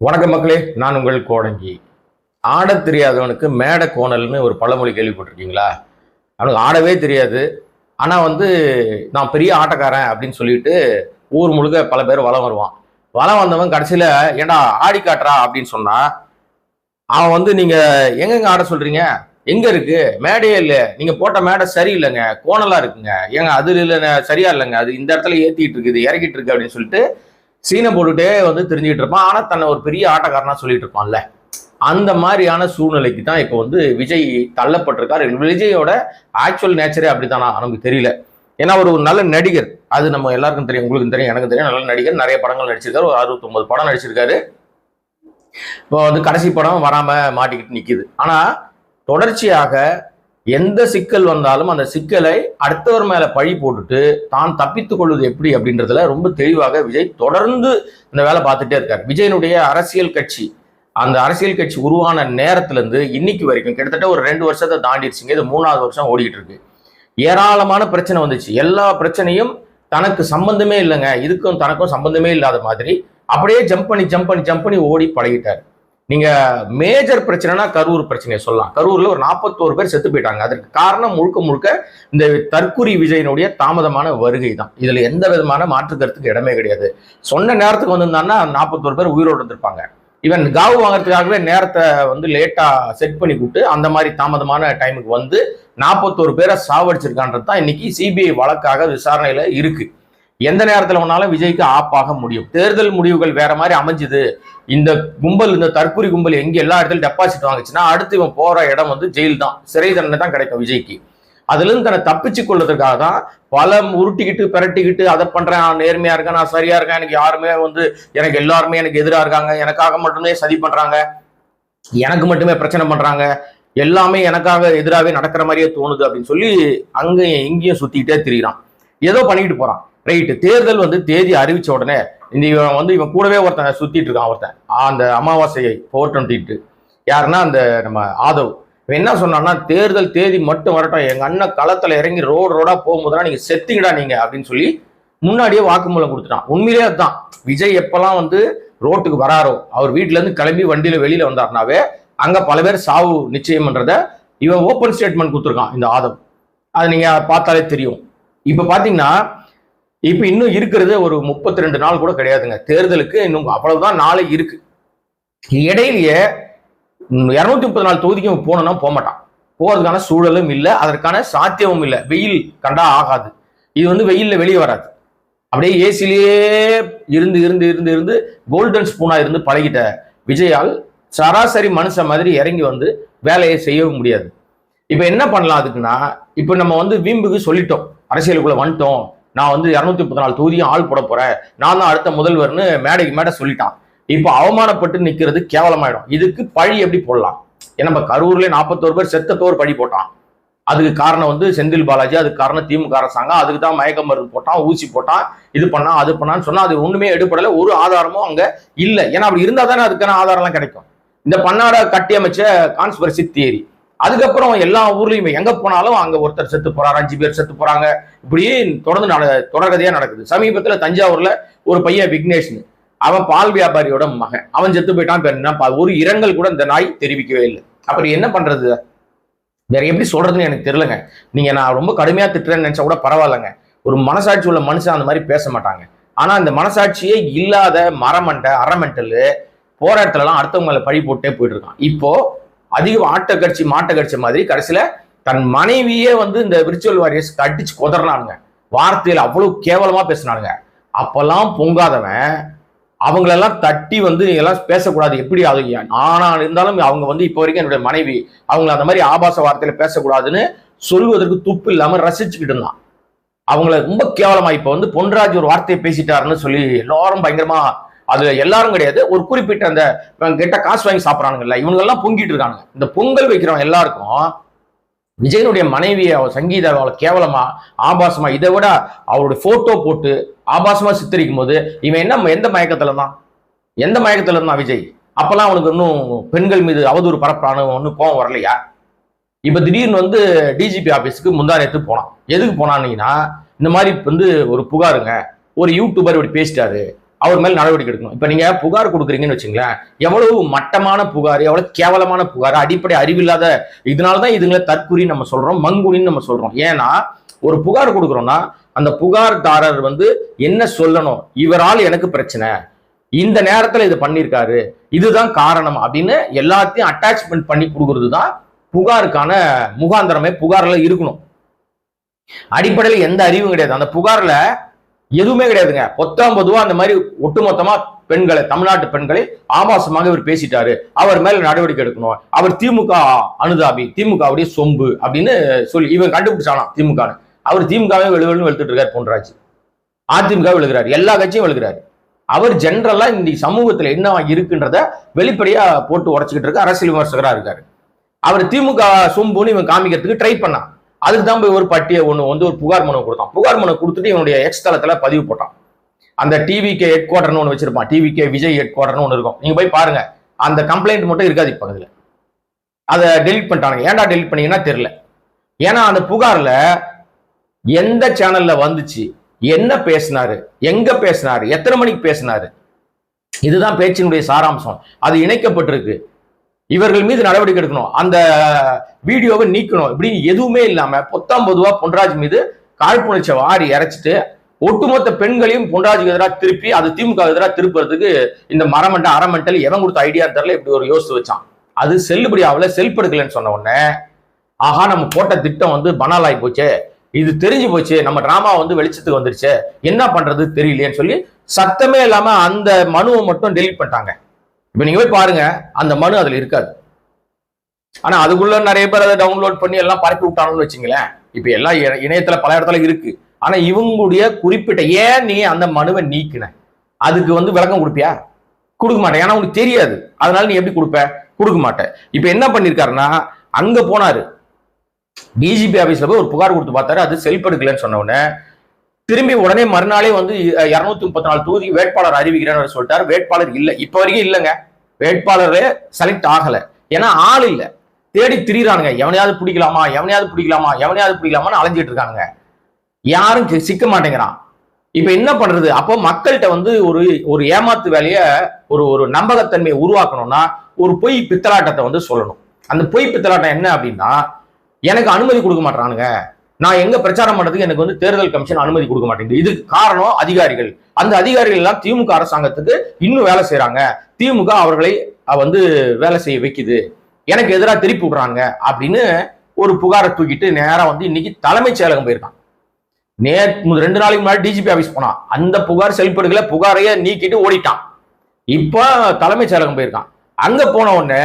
வணக்கம் மக்களே, நான் உங்கள் கோடங்கி. ஆடத் தெரியாதவனுக்கு மேடை கோணல்னு ஒரு பழமொழி கேள்விப்பட்டிருக்கீங்களா? அவனுக்கு ஆடவே தெரியாது. ஆனால் நான் பெரிய ஆட்டக்காரன் அப்படின்னு சொல்லிட்டு ஊர் முழுக்க பல பேர் வலம் வருவான். வலம் வந்தவன் கடைசியில் ஏண்டா ஆடி காட்டுறா அப்படின்னு சொன்னா அவன் நீங்கள் எங்கெங்க ஆட சொல்றீங்க, எங்க இருக்கு மேடையே இல்லை, நீங்க போட்ட மேடை சரியில்லைங்க, கோணலா இருக்குங்க, ஏங்க அது இல்லை சரியா இல்லைங்க, அது இந்த இடத்துல ஏத்திட்டு இருக்குது இறக்கிட்டு இருக்கு அப்படின்னு சொல்லிட்டு சீனை போட்டுட்டே தெரிஞ்சுக்கிட்டு இருப்பான். ஆனா தன்னை ஒரு பெரிய ஆட்டக்காரனா சொல்லிட்டு இருப்பான்ல. அந்த மாதிரியான சூழ்நிலைக்கு தான் இப்போ விஜய் தள்ளப்பட்டிருக்காரு. விஜயோட ஆக்சுவல் நேச்சரே அப்படித்தானா நமக்கு தெரியல. ஏன்னா ஒரு நல்ல நடிகர், அது நம்ம எல்லாருக்கும் தெரியும், உங்களுக்கு தெரியும், எனக்கு தெரியும். நல்ல நடிகர், நிறைய படங்கள் நடிச்சிருக்காரு, ஒரு 69 படம் நடிச்சிருக்காரு. இப்போ கடைசி படம் வராம மாட்டிக்கிட்டு நிக்குது. ஆனா தொடர்ச்சியாக எந்த சிக்கல் வந்தாலும் அந்த சிக்கலை அடுத்தவர் மேல பழி போட்டுட்டு தான் தப்பித்துக் கொள்வது எப்படி அப்படின்றதுல ரொம்ப தெளிவாக விஜய் தொடர்ந்து இந்த வேலை பார்த்துட்டே இருக்காரு. விஜயனுடைய அரசியல் கட்சி, அந்த அரசியல் கட்சி உருவான நேரத்துல இருந்து இன்னைக்கு வரைக்கும் கிட்டத்தட்ட ஒரு 2 வருஷத்தை தாண்டிடுச்சுங்க. இது 3வது வருஷம் ஓடிக்கிட்டு இருக்கு. ஏராளமான பிரச்சனை வந்துச்சு. எல்லா பிரச்சனையும் தனக்கு சம்பந்தமே இல்லைங்க, இதுக்கும் தனக்கும் சம்பந்தமே இல்லாத மாதிரி அப்படியே ஜம்ப் பண்ணி ஓடி பழகிட்டாரு. நீங்க மேஜர் பிரச்சனைனா கரூர் பிரச்சனையை சொல்லலாம். கரூர்ல ஒரு 41 பேர் செத்து போயிட்டாங்க. அதற்கு காரணம் முழுக்க இந்த தற்குறி விஜயனுடைய தாமதமான வருகை தான். இதுல எந்த விதமான மாற்று கருத்துக்கு இடமே கிடையாது. சொன்ன நேரத்துக்கு வந்திருந்தாங்கன்னா 41 பேர் உயிரோடு இருந்திருப்பாங்க. இவன் காவு வாங்குறதுக்காகவே நேரத்தை லேட்டா செட் பண்ணி கூட்டு அந்த மாதிரி தாமதமான டைமுக்கு 41 பேரை சாவடிச்சிருக்கான்றது தான் இன்னைக்கு சிபிஐ வழக்காக விசாரணையில இருக்கு. எந்த நேரத்தில் வேணாலும் விஜய்க்கு ஆப்பாக முடியும். தேர்தல் முடிவுகள் வேற மாதிரி அமைஞ்சுது, இந்த கும்பல், இந்த தற்கொலை கும்பல் எங்க எல்லா இடத்துலையும் டெபாசிட் வாங்குச்சுன்னா அடுத்து இவன் போற இடம் ஜெயில் தான், சிறை தண்டனை தான் கிடைக்கும் விஜய்க்கு. அதுல இருந்து தன்னை தப்பிச்சு கொள்றதுக்காக தான் பல உருட்டிக்கிட்டு பிரட்டிக்கிட்டு அதை பண்றேன், நான் நேர்மையா இருக்கேன், நான் சரியா இருக்கேன், எனக்கு யாருமே எனக்கு எல்லாருமே எனக்கு எதிராக இருக்காங்க, எனக்காக மட்டுமே சதி பண்றாங்க, எனக்கு மட்டுமே பிரச்சனை பண்றாங்க, எல்லாமே எனக்காக எதிராகவே நடக்கிற மாதிரியே தோணுது அப்படின்னு சொல்லி அங்கேயும் இங்கேயும் சுத்திக்கிட்டே திரிகிறான். ஏதோ பண்ணிக்கிட்டு போறான். ரைட்டு, தேர்தல் தேதி அறிவிச்ச உடனே இந்த இவன் கூடவே ஒருத்தன் சுத்திட்டு இருக்கான். ஒருத்தன் அந்த அமாவாசையை 428 யாருன்னா அந்த நம்ம ஆதவ். இவன் என்ன சொன்னான்னா, தேர்தல் தேதி மட்டும் வரட்டும், எங்க அண்ணன் களத்துல இறங்கி ரோடா போகும்போதுதான் நீங்க செத்திங்கடா நீங்க அப்படின்னு சொல்லி முன்னாடியே வாக்குமூலம் கொடுத்துட்டான். உண்மையிலே அதுதான். விஜய் எப்பெல்லாம் ரோட்டுக்கு வராரோ, அவர் வீட்டுல இருந்து கிளம்பி வண்டியில வெளியில வந்தாருனாவே அங்க பல பேர் சாவு நிச்சயம்ன்றத இவன் ஓப்பன் ஸ்டேட்மெண்ட் கொடுத்துருக்கான் இந்த ஆதவ். அதை நீங்க பார்த்தாலே தெரியும். இப்ப பாத்தீங்கன்னா இப்ப இன்னும் இருக்கிறது ஒரு 32 நாள் கூட கிடையாதுங்க தேர்தலுக்கு. இன்னும் அவ்வளவுதான் நாளை இருக்கு. இடையிலேயே 230 நாள் தொகுதிக்கு போனோம்னா போக மாட்டான். போறதுக்கான சூழலும் இல்லை, அதற்கான சாத்தியமும் இல்லை. வெயில் கண்டா ஆகாது. இது வெயில்ல வெளியே வராது. அப்படியே ஏசிலேயே இருந்து கோல்டன் ஸ்பூனா இருந்து பழகிட்ட விஜயால் சராசரி மனுஷன் மாதிரி இறங்கி வேலையை செய்யவும் முடியாது. இப்ப என்ன பண்ணலாம் அதுக்குன்னா, இப்ப நம்ம வீம்புக்கு சொல்லிட்டோம், அரசியலுக்குள்ள வந்துட்டோம், நான் 234 தொகுதியும் ஆள் போட போறேன், நான் தான் அடுத்த முதல்வர்னு மேடைக்கு மேடை சொல்லிட்டான். இப்போ அவமானப்பட்டு நிக்கிறது கேவலமாயிடும். இதுக்கு பழி எப்படி போடலாம்? ஏன்னா நம்ம கரூர்ல 41 பேர் செத்தத்தோர் பழி போட்டான். அதுக்கு காரணம் செந்தில் பாலாஜி, அதுக்கு காரணம் திமுக அரசாங்கம், அதுக்கு தான் மயக்க மருந்து போட்டான், ஊசி போட்டான், இது பண்ணா அது பண்ணான்னு சொன்னா அது ஒண்ணுமே எடுப்படல. ஒரு ஆதாரமும் அங்க இல்லை. ஏன்னா அப்படி இருந்தா தானே அதுக்கான ஆதாரம்லாம் கிடைக்கும். இந்த பன்னாட கட்டி அமைச்ச கான்ஸ்பிரசி தியரி, அதுக்கப்புறம் எல்லா ஊர்லயும் எங்க போனாலும் அங்க ஒருத்தர் செத்து போறாரு, 5 பேர் செத்து போறாங்க, இப்படியே தொடர்ந்து தொடர்கதையா நடக்குது. சமீபத்துல தஞ்சாவூர்ல ஒரு பையன் விக்னேஷ்னு, அவன் பால் வியாபாரியோட மகன், அவன் செத்து போயிட்டான். ஒரு இரங்கல் கூட இந்த நாய் தெரிவிக்கவே இல்லை. அப்படி என்ன பண்றது? வேற எப்படி சொல்றதுன்னு எனக்கு தெரியலங்க. நீங்க நான் ரொம்ப கடுமையா திட்டுறேன்னு நினைச்சா கூட பரவாயில்லைங்க. ஒரு மனசாட்சி உள்ள மனுஷன் அந்த மாதிரி பேச மாட்டாங்க. ஆனா இந்த மனசாட்சியே இல்லாத மரமண்டை அரமெண்டல் போற இடத்துல எல்லாம் அடுத்தவங்களை பழி போட்டே போயிட்டு இருக்கான். இப்போ அதிக ஆட்டக்கட்சி மாட்ட கட்சி மாதிரி கடைசியில தன் மனைவியே இந்த விர்ச்சுவல் வாரியர்ஸ் அடிச்சு கொதறானுங்க. வார்த்தையில அவ்வளவு கேவலமா பேசினானுங்க. அப்பெல்லாம் பொங்காதவன் அவங்களெல்லாம் தட்டி எல்லாம் பேசக்கூடாது, எப்படி அது ஆனா இருந்தாலும் அவங்க இப்போ வரைக்கும் என்னுடைய மனைவி, அவங்களை அந்த மாதிரி ஆபாச வார்த்தையில பேசக்கூடாதுன்னு சொல்வதற்கு துப்பு இல்லாம ரசிச்சுக்கிட்டு இருந்தான். அவங்கள ரொம்ப கேவலமா இப்போ பொன்ராஜ் ஒரு வார்த்தையை பேசிட்டாருன்னு சொல்லி எல்லாரும் பயங்கரமா, அதுல எல்லாரும் கிடையாது, ஒரு குறிப்பிட்ட அந்த கிட்ட காசு வாங்கி சாப்பிடறானுங்கல்ல, இவங்க எல்லாம் பொங்கிட்டு இருக்காங்க. இந்த பொங்கல் வைக்கிறவங்க எல்லாருக்கும் விஜயனுடைய மனைவியை சங்கீதா அவளை கேவலமா ஆபாசமா இதை விட அவருடைய போட்டோ போட்டு ஆபாசமா சித்தரிக்கும் போது இவன் எந்த மயக்கத்துல இருந்தான் விஜய்? அப்பெல்லாம் அவனுக்கு இன்னும் பெண்கள் மீது அவதூறு பரப்புறானு ஒன்னும் கோவம் வரலையா? இப்ப திடீர்னு டிஜிபி ஆபீஸுக்கு முந்தா நேரத்து போனான். எதுக்கு போனான்னீங்கன்னா, இந்த மாதிரி ஒரு புகாருங்க, ஒரு யூடியூபர் இப்படி பேசிட்டாரு, அவர் மேல நடவடிக்கை எடுக்கணும். இப்ப நீங்க புகார் கொடுக்குறீங்கன்னு வச்சுங்களேன், எவ்வளவு மட்டமான புகார், எவ்வளவு கேவலமான புகார், அடிப்படை அறிவில்லாத. இதனாலதான் இதுங்களை தற்குறி நம்ம சொல்றோம், மங்குனின்னு நம்ம சொல்றோம். ஏன்னா ஒரு புகார் கொடுக்குறோம்னா அந்த புகார்தாரர் வந்து என்ன சொல்லணும், இவரால் எனக்கு பிரச்சனை, இந்த நேரத்துல இது பண்ணியிருக்காரு, இதுதான் காரணம் அப்படின்னு எல்லாத்தையும் அட்டாச்மெண்ட் பண்ணி கொடுக்கறது தான் புகாருக்கான முகாந்திரமே. புகார்ல இருக்கணும். அடிப்படையில் எந்த அறிவும் கிடையாது. அந்த புகார்ல எதுவுமே கிடையாதுங்க. பொதுவா அந்த மாதிரி ஒட்டுமொத்தமா பெண்களை, தமிழ்நாட்டு பெண்களை ஆபாசமாக இவர் பேசிட்டாரு, அவர் மேல நடவடிக்கை எடுக்கணும், அவர் திமுக அனுதாபி, திமுக அப்படியே சொம்பு அப்படின்னு சொல்லி இவன் கண்டுபிடிச்சானா திமுக. அவர் திமுகவே வெளுவெளுன்னு வெளுத்துட்டு இருக்காரு. பொன்ராஜ் அதிமுக விழுகிறாரு, எல்லா கட்சியும் விழுகிறாரு. அவர் ஜென்ரலா இந்த சமூகத்துல என்ன இருக்குன்றத வெளிப்படையா போட்டு உடச்சுக்கிட்டு இருக்க அரசியல் விமர்சகரா இருக்காரு. அவர் திமுக சொம்புன்னு இவன் காமிக்கிறதுக்கு ட்ரை பண்ணான். அதுக்கு தான் போய் ஒரு பட்டியை ஒன்று ஒரு புகார் மனு கொடுத்தான். புகார் மனு கொடுத்துட்டு இவனுடைய எக்ஸ் தளத்துல பதிவு போட்டான். அந்த டிவிகே ஹெட் குவார்டர்னு ஒன்று வச்சிருப்பான், டிவிகே விஜய் ஹெட் குவார்டர்னு ஒன்று இருக்கும். நீங்க போய் பாருங்க, அந்த கம்ப்ளைண்ட் மட்டும் இருக்காது இப்ப அதுல. அதை டெலிட் பண்ணிட்டாங்க. ஏன்டா டெலிட் பண்ணீங்கன்னா தெரியல. ஏன்னா அந்த புகார்ல எந்த சேனல்ல வந்துச்சு, என்ன பேசினாரு, எங்க பேசினாரு, எத்தனை மணிக்கு பேசினாரு, இதுதான் பேச்சினுடைய சாராம்சம். அது இணைக்கப்பட்டிருக்கு. இவர்கள் மீது நடவடிக்கை எடுக்கணும், அந்த வீடியோவை நீக்கணும், இப்படி எதுவுமே இல்லாம பொதுவா பொன்ராஜ் மீது காழ்ப்புணர்ச்சியை வாரி இறைச்சிட்டு ஒட்டுமொத்த பெண்களையும் பொன்ராஜுக்கு எதிராக திருப்பி அது திமுக எதிராக திருப்புறதுக்கு இந்த அறமெண்டல் எவன் கொடுத்த ஐடியா தெரியல, இப்படி ஒரு யோசிச்சு வச்சான். அது செல்லுபடி ஆகல, செல்பெடுக்கலன்னு சொன்ன உடனே ஆஹா நம்ம போட்ட திட்டம் வந்து பனால் ஆகி போச்சு, இது தெரிஞ்சு போச்சு, நம்ம டிராமா வந்து வெளிச்சத்துக்கு வந்துருச்சு, என்ன பண்றது தெரியலையேன்னு சொல்லி சத்தமே இல்லாம அந்த மனுவை மட்டும் டெலிட் பண்ணிட்டாங்க. இப்ப நீங்க போய் பாருங்க, அந்த மனு அதுல இருக்காது. ஆனா அதுக்குள்ள நிறைய பேர் அதை டவுன்லோட் பண்ணி எல்லாம் பரப்பி விட்டானுன்னு வச்சுங்களேன். இப்ப எல்லாம் இணையத்துல பல இடத்துல இருக்கு. ஆனா இவங்களுடைய குறிப்பிட்ட ஏன் நீ அந்த மனுவை நீக்கின, அதுக்கு வந்து விளக்கம் கொடுப்பியா? கொடுக்க மாட்டேன். ஏன்னா உனக்கு தெரியாது, அதனால நீ எப்படி கொடுப்ப? கொடுக்க மாட்டேன். இப்ப என்ன பண்ணிருக்காருன்னா, அங்க போனாரு டிஜிபி ஆபீஸ்ல போய் ஒரு புகார் கொடுத்து பார்த்தாரு, அது செல்பெடுக்கலன்னு சொன்ன உடனே திரும்பி உடனே மறுநாளே வந்து 234 தொகுதி வேட்பாளர் அறிவிக்கிறேன்னு சொல்லிட்டாரு. வேட்பாளர் இல்ல, இப்ப வரைக்கும் இல்லைங்க. வேட்பாளரே செலக்ட் ஆகல. ஏன்னா ஆள் இல்ல, தேடி திரியிறானுங்க. எவனையாவது பிடிக்கலாமா, எவனையாவது பிடிக்கலாமா, எவனையாவது பிடிக்கலாமான்னு அலைஞ்சிட்டு இருக்கானுங்க. யாரும் சிக்க மாட்டேங்கிறான். இப்ப என்ன பண்றது? அப்போ மக்கள்கிட்ட வந்து ஒரு ஏமாத்து வேலைய ஒரு நம்பகத்தன்மையை உருவாக்கணும்னா ஒரு பொய் பித்தலாட்டத்தை வந்து சொல்லணும். அந்த பொய் பித்தலாட்டம் என்ன அப்படின்னா, எனக்கு அனுமதி கொடுக்க மாட்டானுங்க, நான் எங்க பிரச்சாரம் பண்றதுக்கு எனக்கு வந்து தேர்தல் கமிஷன் அனுமதி கொடுக்க மாட்டேங்குது. இதுக்கு காரணம் அதிகாரிகள். அந்த அதிகாரிகள் எல்லாம் திமுக அரசாங்கத்துக்கு இன்னும் வேலை செய்யறாங்க, திமுக அவர்களை வந்து வேலை செய்ய வைக்குது, எனக்கு எதிராக திருப்பி விடுறாங்க அப்படின்னு ஒரு புகாரை தூக்கிட்டு நேரா வந்து இன்னைக்கு தலைமைச் செயலகம் போயிருக்கான். 2 நாளைக்கு முன்னாடி டிஜிபி ஆபீஸ் போனான். அந்த புகார் செல்படுகல, புகாரையே நீக்கிட்டு ஓடிட்டான். இப்போ தலைமைச் செயலகம் போயிருக்கான். அங்க போன உடனே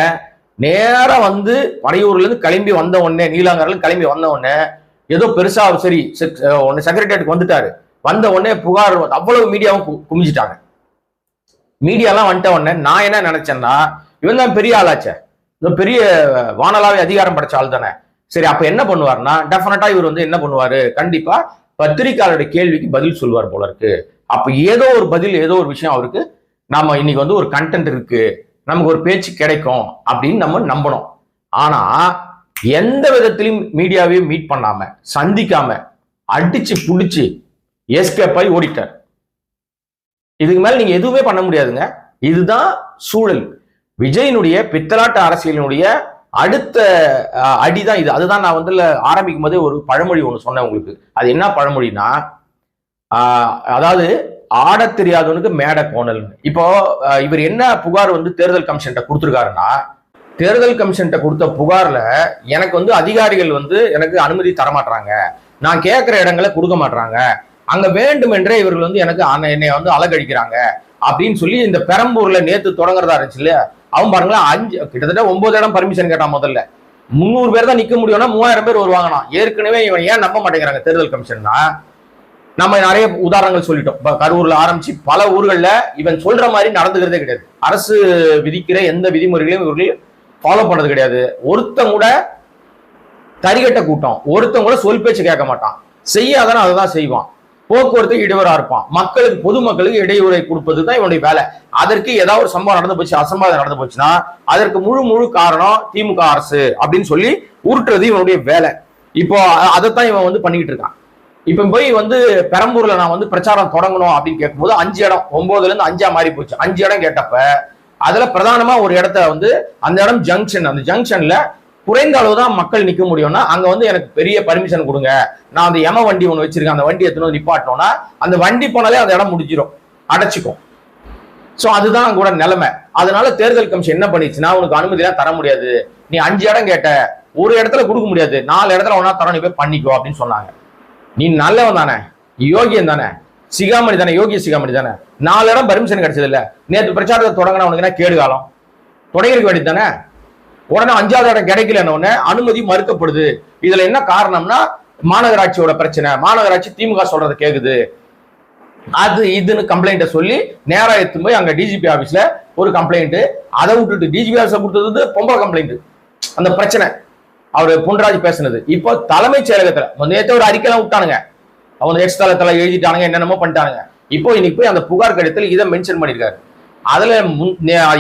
நேரா வந்து பனையூர்ல இருந்து கிளம்பி வந்த உடனே, நீலாங்கரில் கிளம்பி வந்த உடனே ஏதோ பெருசா சரி செக்ரட்டேரியட்டுக்கு வந்துட்டாரு. வந்த உடனே புகார் அவ்வளவு மீடியாவும் குமிஞ்சிட்டாங்க. மீடியாலாம் வந்துட்ட உடனே நான் என்ன நினைச்சேன்னா, இவன் தான் பெரிய ஆளாச்சே, பெரிய வானலாவே அதிகாரம் படைச்ச ஆள் தானே. சரி அப்ப என்ன பண்ணுவாருன்னா, டெஃபினட்டா இவர் வந்து என்ன பண்ணுவாரு, கண்டிப்பா பத்திரிகையாளருடைய கேள்விக்கு பதில் சொல்லுவார் போல இருக்கு. அப்ப ஏதோ ஒரு பதில், ஏதோ ஒரு விஷயம் அவருக்கு, நாம இன்னைக்கு வந்து ஒரு கண்டென்ட் இருக்கு, நமக்கு ஒரு பேச்சு கிடைக்கும் அப்படின்னு நம்ம நம்பணும். ஆனா எந்த விதத்திலையும் மீடியாவையும் மீட் பண்ணாம, சந்திக்காம, அடிச்சு புடிச்சு எஸ்கேப் ஆகி ஓடிட்டார். இதுக்கு மேல நீங்க எதுவுமே பண்ண முடியாதுங்க. இதுதான் சூழல். விஜயனுடைய பித்தலாட்ட அரசியலினுடைய அடுத்த அடிதான் இது. அதுதான் நான் வந்து ஆரம்பிக்கும் போதே ஒரு பழமொழி ஒண்ணு சொன்னேன் உங்களுக்கு. அது என்ன பழமொழினா, அதாவது ஆட தெரியாதவனுக்கு மேடை கோணல். இப்போ இவர் என்ன புகார் வந்து தேர்தல் கமிஷன்ட்ட கொடுத்துருக்காருன்னா, தேர்தல் கமிஷன்ட்ட கொடுத்த புகார்ல எனக்கு வந்து அதிகாரிகள் வந்து எனக்கு அனுமதி தரமாட்டாங்க, நான் கேட்கிற இடங்களை கொடுக்க மாட்டாங்க, அங்க வேண்டுமென்றே இவர்கள் வந்து எனக்கு என்னை வந்து அலகழிக்கிறாங்க அப்படின்னு சொல்லி இந்த பெரம்பூர்ல நேத்து தொடங்குறதா இருந்துச்சு இல்லையா, அவன் பாருங்களா கிட்டத்தட்ட 9 இடம் பர்மிஷன் கேட்டான். முதல்ல 300 பேர் தான் நிக்க முடியும்னா 3000 பேர் வருவாங்கண்ணா. ஏற்கனவே இவன் ஏன் நம்ப மாட்டேங்கிறாங்க தேர்தல் கமிஷன்னா, நம்ம நிறைய உதாரணங்கள் சொல்லிட்டோம். கரூர்ல ஆரம்பிச்சு பல ஊர்கள்ல இவன் சொல்ற மாதிரி நடந்துக்கிறதே கிடையாது. அரசு விதிக்கிற எந்த விதிமுறைகளையும் இவர்கள் ஃபாலோ பண்றது கிடையாது. ஒருத்தன் கூட தரிகட்ட கூட்டம், ஒருத்தன் கூட சொல் பேச்சு கேட்க மாட்டான், செய்யாதான அதை தான் செய்வான். போக்குவரத்துக்கு இடையூறா இருப்பான், மக்களுக்கு பொதுமக்களுக்கு இடையூறை கொடுப்பது தான் இவனுடைய வேலை. அதற்கு ஏதாவது ஒரு சம்பவம் நடந்து போச்சு, அசம்பாவிதம் நடந்து போச்சுன்னா அதற்கு முழு காரணம் திமுக அரசு அப்படின்னு சொல்லி உருட்டுறது இவனுடைய வேலை. இப்போ அதைத்தான் இவன் வந்து பண்ணிக்கிட்டு இருக்கான். இப்ப போய் வந்து பெரம்பூர்ல நான் வந்து பிரச்சாரம் தொடங்கணும் அப்படின்னு கேட்கும்போது 5 இடம் 9ல இருந்து 5 மாறி போச்சு. 5 இடம் கேட்டப்ப அதுல பிரதானமா ஒரு இடத்த வந்து அந்த இடம் ஜங்ஷன், அந்த ஜங்ஷன்ல குறைந்த அளவு தான் மக்கள் நிக்க முடியும்னா அங்க வந்து எனக்கு பெரிய பர்மிஷன் கொடுங்க, நான் அந்த எம வண்டி ஒன்று வச்சிருக்கேன், அந்த வண்டி எத்தனை நிப்பாட்டணும்னா அந்த வண்டி போனாலே அந்த இடம் முடிஞ்சிடும், அடைச்சிக்கும். சோ அதுதான் கூட நிலைமை. அதனால தேர்தல் கமிஷன் என்ன பண்ணிச்சுன்னா உனக்கு அனுமதி எல்லாம் தர முடியாது, நீ 5 இடம் கேட்ட ஒரு இடத்துல கொடுக்க முடியாது, 4 இடத்துல ஒன்னா தர, நீ போய் பண்ணிக்கோ அப்படின்னு சொன்னாங்க. நீ நல்லவன் தானே, யோகியன் தானே, சிகாமணி தானே, யோகிய சிகாமணி தானே, 4 இடம் பர்மிஷன் கிடைச்சது இல்ல, நேற்று பிரச்சாரத்தை தொடங்கின உனக்கு என்ன கேடு காலம், தொடங்கிருக்க வேண்டியது தானே. உடனே 5வது இடம் கிடைக்கலன்னு அனுமதி மறுக்கப்படுது. இதுல என்ன காரணம்னா மாநகராட்சியோட பிரச்சனை, மாநகராட்சி திமுக சொல்றதை கேக்குது, அது இதுன்னு கம்ப்ளைண்ட்டை சொல்லி நேரா எடுத்து போய் அங்க டிஜிபி ஆபீஸ்ல ஒரு கம்ப்ளைண்ட், அதை விட்டுட்டு டிஜிபி ஆபீஸ்ல கொடுத்தது பொம்பளை கம்ப்ளைண்ட், அந்த பிரச்சனை அவரு பொன்ராஜ் பேசுனது. இப்போ தலைமைச் செயலகத்துல நேற்று ஒரு அறிக்கைலாம் விட்டானுங்க, அவங்க எக்ஸ் தளத்துல எழுதிட்டானுங்க, என்னென்னமோ பண்ணிட்டானுங்க. இப்போ இன்னைக்கு போய் அந்த புகார் கடிதத்தில் இதை மென்ஷன் பண்ணிருக்காரு. அதுல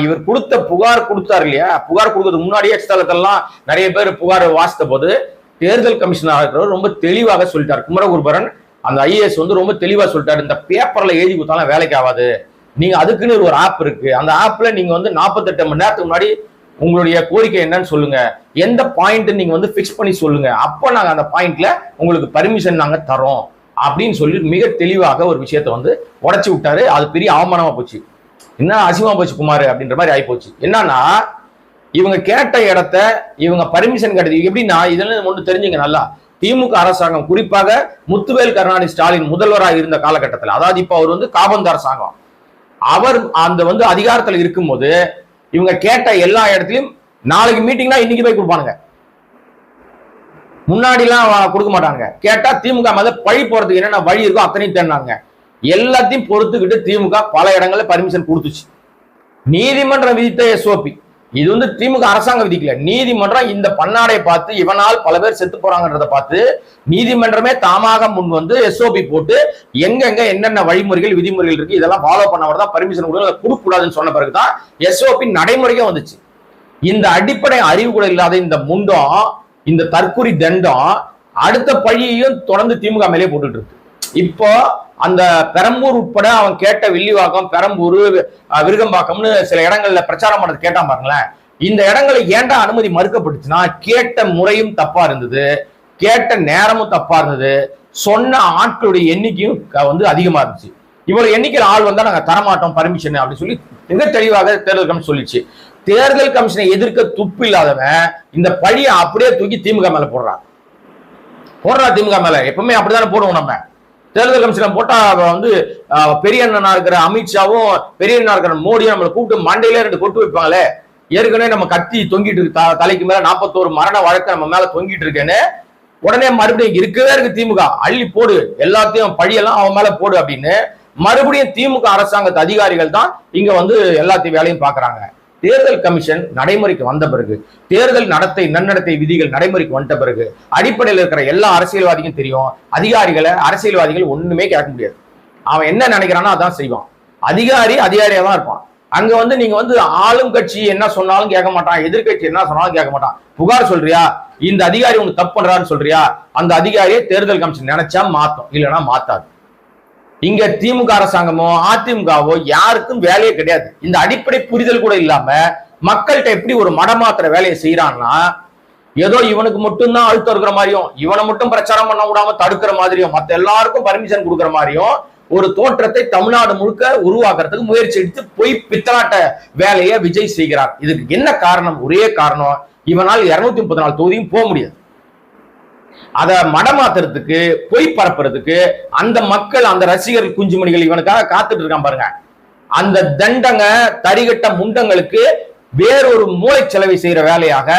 இவர் கொடுத்த புகார் கொடுத்தாரு இல்லையா, புகார் கொடுக்கறதுக்கு முன்னாடியே எக்ஸ் தளத்தெல்லாம் நிறைய பேர் புகார் வாசித்த போது தேர்தல் கமிஷனர் இருக்கிறவர் ரொம்ப தெளிவாக சொல்லிட்டார். குமரகுருபரன் அந்த ஐஏஎஸ் வந்து ரொம்ப தெளிவா சொல்லிட்டாரு, இந்த பேப்பர்ல எழுதி கொடுத்தாலும் வேலைக்கு ஆகாது, நீங்க அதுக்குன்னு ஒரு ஆப் இருக்கு, அந்த ஆப்ல நீங்க வந்து 48 மணி நேரத்துக்கு முன்னாடி உங்களுடைய கோரிக்கை என்னன்னு சொல்லுங்க, எந்த பாயிண்ட் நீங்க வந்து பிக்ஸ் பண்ணி சொல்லுங்க, அப்ப நாங்க அந்த பாயிண்ட்ல உங்களுக்கு பர்மிஷன் நாங்க தரோம் அப்படின்னு சொல்லி மிக தெளிவாக ஒரு விஷயத்த வந்து உடைச்சு விட்டாரு. அது பெரிய அவமானமா போச்சு, என்ன அசிங்கமா போச்சு குமார் அப்படின்ற மாதிரி ஆகி போச்சு. என்னன்னா இவங்க கேட்ட இடத்த இவங்க பர்மிஷன் கிடையாது. எப்படின்னா இதுல ஒன்று தெரிஞ்சுங்க நல்லா, திமுக அரசாங்கம் குறிப்பாக முத்துவேல் கருணாநிதி ஸ்டாலின் முதல்வராக இருந்த காலகட்டத்தில், அதாவது இப்ப அவர் வந்து காபந்து அரசாங்கம், அவர் அந்த வந்து அதிகாரத்தில் இருக்கும்போது இவங்க கேட்ட எல்லா இடத்துலயும் நாளைக்கு மீட்டிங்னா இன்னைக்கு போய் கொடுப்பானுங்க, முன்னாடி எல்லாம் கொடுக்க மாட்டாங்க. கேட்டா திமுக மேல பழி போறதுக்கு என்னென்ன வழி இருக்கோ அத்தனையும் தேடினாங்க. எல்லாத்தையும் பொறுத்துக்கிட்டு திமுக பல இடங்கள்ல பர்மிஷன் கொடுத்துச்சு. நீதிமன்றம் விதித்த எஸ்ஓபி, இது வந்து திமுக அரசாங்கம் விதிக்கல, நீதிமன்றம் இந்த பன்னாடை பார்த்து இவனால் பல பேர் செத்து போறாங்கன்றத பார்த்து நீதிமன்றமே தாமாக முன் வந்து எஸ்ஓபி போட்டு எங்கெங்க என்னென்ன வழிமுறைகள் விதிமுறைகள் இருக்கு இதெல்லாம் ஃபாலோ பண்ணவர் தான் பர்மிஷன் கொடுக்க கூடாதுன்னு சொன்ன பிறகுதான் எஸ்ஓபி நடைமுறைக்கே வந்துச்சு. இந்த அடிப்படை அறிவு கூட இல்லாத இந்த முண்டம், இந்த தற்குறி தண்டம் அடுத்த பழியையும் தொடர்ந்து திமுக மேலே போட்டுட்டு இருக்கு. இப்போ அந்த பெரம்பூர் உட்பட அவன் கேட்ட வில்லிவாக்கம், பெரம்பூர், விருகம்பாக்கம்னு சில இடங்கள்ல பிரச்சாரம் பண்ணது கேட்டான் பாருங்களேன். இந்த இடங்களை ஏன்டா அனுமதி மறுக்கப்பட்டுச்சுன்னா கேட்ட முறையும் தப்பா இருந்தது, கேட்ட நேரமும் தப்பா இருந்தது, சொன்ன ஆட்களுடைய எண்ணிக்கையும் வந்து அதிகமா இருந்துச்சு. இவ்வளவு எண்ணிக்கையில் ஆள் வந்தா நாங்க தரமாட்டோம் பர்மிஷன் அப்படின்னு சொல்லி மிக தெளிவாக தேர்தல் கமிஷன் சொல்லிச்சு. தேர்தல் கமிஷனை எதிர்க்க துப்பு இல்லாதவன் இந்த பழியை அப்படியே தூக்கி திமுக மேல போடுறா. திமுக மேல எப்பவுமே அப்படித்தானே போடுவோம் நம்ம. தேர்தல் கமிஷன் போட்டா வந்து பெரிய அண்ணனா இருக்கிற அமித்ஷாவும் பெரிய அண்ணா இருக்கிற மோடியும் நம்மளை கூப்பிட்டு மண்டையில 2 கொட்டு வைப்பாங்களே. ஏற்கனவே நம்ம கத்தி தொங்கிட்டு இருக்கு, தலைக்கு மேல 41 மரண வழக்கு நம்ம மேல தொங்கிட்டு இருக்கேன்னு உடனே மறுபடியும் இருக்கவே இருக்கு திமுக, அள்ளி போடு எல்லாத்தையும் பழியெல்லாம் அவன் மேல போடு அப்படின்னு மறுபடியும் திமுக அரசாங்கத்து அதிகாரிகள் தான் இங்க வந்து எல்லாத்தையும் வேலையும் பாக்குறாங்க. தேர்தல் கமிஷன் நடைமுறைக்கு வந்த பிறகு, தேர்தல் நன்னடத்தை விதிகள் நடைமுறைக்கு வந்த பிறகு அடிப்படையில் இருக்கிற எல்லா அரசியல்வாதிக்கும் தெரியும், அரசியல்வாதிகள் ஒண்ணுமே கேட்க முடியாது. அவன் என்ன நினைக்கிறானோ அதான் செய்வான். அதிகாரியா தான் இருப்பான். அங்க வந்து நீங்க வந்து ஆளும் கட்சி என்ன சொன்னாலும் கேட்க மாட்டான், எதிர்கட்சி என்ன சொன்னாலும் கேட்க மாட்டான். புகார் சொல்றியா, இந்த அதிகாரி உனக்கு தப்பு பண்றான்னு சொல்றியா, அந்த அதிகாரியை தேர்தல் கமிஷன் நினைச்சா மாத்தும், இல்லைன்னா மாத்தாது. இங்க திமுக அரசாங்கமோ அதிமுகவோ யாருக்கும் வேலையே கிடையாது. இந்த அடிப்படை புரிதல் கூட இல்லாம மக்கள்கிட்ட எப்படி ஒரு மடமாத்திர வேலையை செய்யறான்னா, ஏதோ இவனுக்கு மட்டும்தான் அழுத்தம் இருக்கிற மாதிரியும், இவனை மட்டும் பிரச்சாரம் பண்ண விடாம தடுக்கிற மாதிரியும், மத்த எல்லாருக்கும் பர்மிஷன் கொடுக்குற மாதிரியும் ஒரு தோற்றத்தை தமிழ்நாடு முழுக்க உருவாக்குறதுக்கு முயற்சி எடுத்து பொய் பித்தலாட்ட வேலையை விஜய் செய்கிறார். இதுக்கு என்ன காரணம்? ஒரே காரணம், இவனால் 234 தொகுதியும் போக முடியாது. அதை மடமாத்துறதுக்கு, பொய் பரப்புறதுக்கு அந்த மக்கள், அந்த ரசிகர்கள் குஞ்சுமணிகள் இவனுக்காக காத்துட்டு இருக்கான் பாருங்க. அந்த தண்டங்க தரிகட்ட முண்டங்களுக்கு வேறொரு மூளை செலவை செய்யற வேலையாக